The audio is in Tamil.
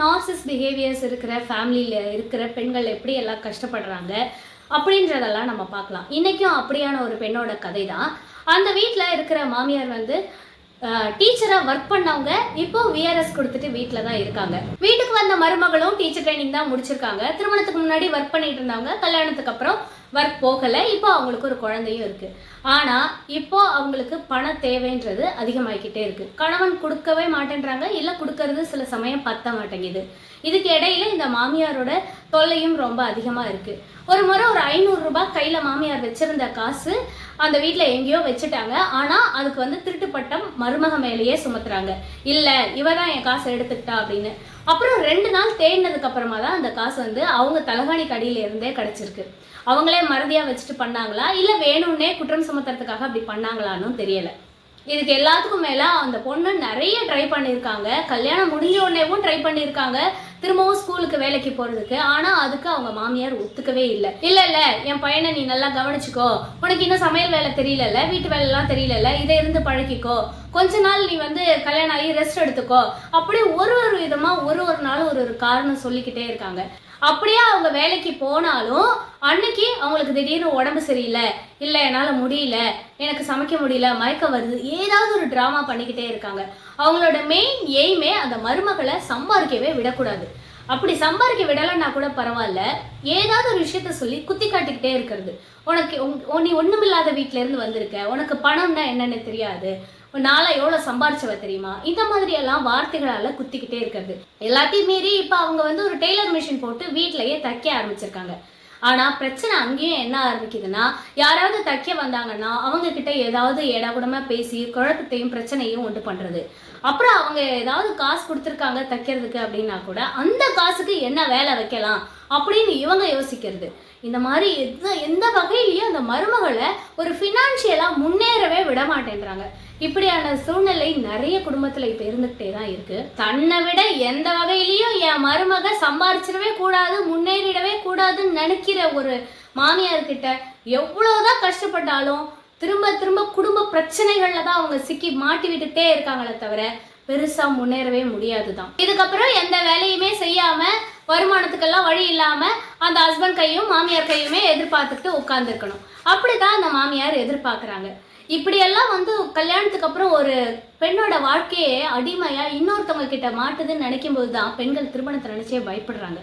நார்சிஸ் பிஹேவியர்ஸ் இருக்கிற ஃபேமிலியில் இருக்கிற பெண்கள் எப்படி எல்லாம் கஷ்டப்படுறாங்க அப்படின்றதெல்லாம் நம்ம பார்க்கலாம். இன்றைக்கும் அப்படியான ஒரு பெண்ணோட கதை தான். அந்த வீட்டில் இருக்கிற மாமியார் வந்து டீச்சராக ஒர்க் பண்ணவங்க இப்போ விஆர்எஸ் கொடுத்துட்டு வீட்டில் தான் இருக்காங்க. வீட்டுக்கு வந்த மருமகளும் டீச்சர் ட்ரைனிங் தான் முடிச்சிருக்காங்க. திருமணத்துக்கு முன்னாடி ஒர்க் பண்ணிட்டு இருந்தவங்க கல்யாணத்துக்கு அப்புறம் ஒர்க் போகலை. இப்போ அவங்களுக்கு ஒரு குழந்தையும் இருக்குது. ஆனால் இப்போ அவங்களுக்கு பண தேவைன்றது அதிகமாகிக்கிட்டே இருக்குது. கணவன் கொடுக்கவே மாட்டேன்றாங்க, இல்லை கொடுக்கறது சில சமயம் பத்த மாட்டேங்குது. இதுக்கு இடையில இந்த மாமியாரோட தொல்லையும் ரொம்ப அதிகமாக இருக்குது. ஒரு முறை ஒரு 500 ரூபாய் கையில் மாமியார் வச்சிருந்த காசு அந்த வீட்டில் எங்கேயோ வச்சுட்டாங்க. ஆனால் அதுக்கு வந்து திருட்டு பட்டம் மருமக மேலேயே சுமத்துறாங்க. இல்லை இவ தான் என் காசை எடுத்துக்கிட்டா அப்படின்னு. அப்புறம் 2 நாள் தேடினதுக்கு அப்புறமா தான் அந்த காசு வந்து அவங்க தலகாணி கடியில இருந்தே கிடைச்சிருக்கு. அவங்களே மறதியாக வச்சுட்டு பண்ணாங்களா, இல்லை வேணும்னே குற்றம் சுமத்துறதுக்காக அப்படி பண்ணாங்களான்னு தெரியலை. இதுக்கு எல்லாத்துக்கும் மேலே அந்த பொண்ணு நிறைய ட்ரை பண்ணியிருக்காங்க. கல்யாணம் முடிஞ்ச உடனேவும் ட்ரை பண்ணியிருக்காங்க திரும்பவும் ஸ்கூலுக்கு வேலைக்கு போகிறதுக்கு. ஆனால் அதுக்கு அவங்க மாமியார் ஒத்துக்கவே இல்லை. இல்லை என் பையனை நீ நல்லா கவனிச்சுக்கோ, உனக்கு இன்னும் சமையல் வேலை தெரியல, வீட்டு வேலைலாம் தெரியல, இதை இருந்து பழகிக்கோ, கொஞ்ச நாள் நீ வந்து கல்யாணம் ஆகி ரெஸ்ட் எடுத்துக்கோ, அப்படி ஒரு விதமாக ஒரு நாள் ஒரு காரணம் சொல்லிக்கிட்டே இருக்காங்க. அப்படியே அவங்க வேலைக்கு போனாலும் அன்னைக்கு அவங்களுக்கு திடீர்னு உடம்பு சரியில்லை, இல்லை என்னால் முடியல, எனக்கு சமைக்க முடியல, மயக்கம் வருது, ஏதாவது ஒரு ட்ராமா பண்ணிக்கிட்டே இருக்காங்க. அவங்களோட மெயின் எய்மே அந்த மருமகளை சம்பாதிக்கவே விடக்கூடாது. அப்படி சம்பாதிக்க விடலைன்னா கூட பரவாயில்ல, ஏதாவது ஒரு விஷயத்த சொல்லி குத்தி காட்டிக்கிட்டே இருக்கிறது. உனக்கு நீ ஒன்றுமில்லாத வீட்டிலேருந்து வந்திருக்க, உனக்கு பணம்னா என்னென்னு தெரியாது, நாளை எவ்வளோ சம்பாரிச்சவ தெரியுமா, இந்த மாதிரி எல்லாம் வார்த்தைகளால் குத்திக்கிட்டே இருக்கிறது. எல்லாத்தையும் மீறி இப்போ அவங்க வந்து ஒரு டெய்லர் மிஷின் போட்டு வீட்டிலையே தைக்க ஆரம்பிச்சிருக்காங்க. ஆனால் பிரச்சனை அங்கேயும் என்ன ஆரம்பிக்குதுன்னா, யாராவது தைக்க வந்தாங்கன்னா அவங்க கிட்ட ஏதாவது ஏடாகுடமாக பேசி குழப்பத்தையும் பிரச்சனையும் உண்டு பண்ணுறது. அப்புறம் அவங்க ஏதாவது காசு கொடுத்துருக்காங்க தைக்கிறதுக்கு அப்படின்னா கூட அந்த காசுக்கு என்ன வேலை வைக்கலாம் அப்படின்னு இவங்க யோசிக்கிறது. இந்த மாதிரி எந்த வகையிலையும் அந்த மருமகளை ஒரு ஃபினான்ஷியலாக முன்னேறவே விட மாட்டேன்றாங்க. இப்படியான சூழ்நிலை நிறைய குடும்பத்தில் இப்போ இருந்துகிட்டே தான் இருக்கு. தன்னை விட எந்த வகையிலையும் என் மருமக சம்பாரிச்சிடவே கூடாது, முன்னேறிடவே கூடாதுன்னு நினைக்கிற ஒரு மாமியார்கிட்ட எவ்வளோதான் கஷ்டப்பட்டாலும் திரும்ப குடும்ப பிரச்சனைகள்ல தான் அவங்க சிக்கி மாட்டி விட்டுட்டே இருக்காங்களே தவிர பெருசா முன்னேறவே முடியாது தான். இதுக்கப்புறம் எந்த வேலையுமே செய்யாம வருமானத்துக்கெல்லாம் வழி இல்லாம அந்த ஹஸ்பண்ட் கையும் மாமியார் கையுமே எதிர்பார்த்துட்டு உட்கார்ந்துருக்கணும். அப்படிதான் அந்த மாமியார் எதிர்பார்க்குறாங்க. இப்படியெல்லாம் வந்து கல்யாணத்துக்கு அப்புறம் ஒரு பெண்ணோட வாழ்க்கையே அடிமையா இன்னொருத்தவங்க கிட்ட மாட்டுதுன்னு நினைக்கும் போது தான் பெண்கள் திருமணத்தை நினைச்சே பயப்படுறாங்க.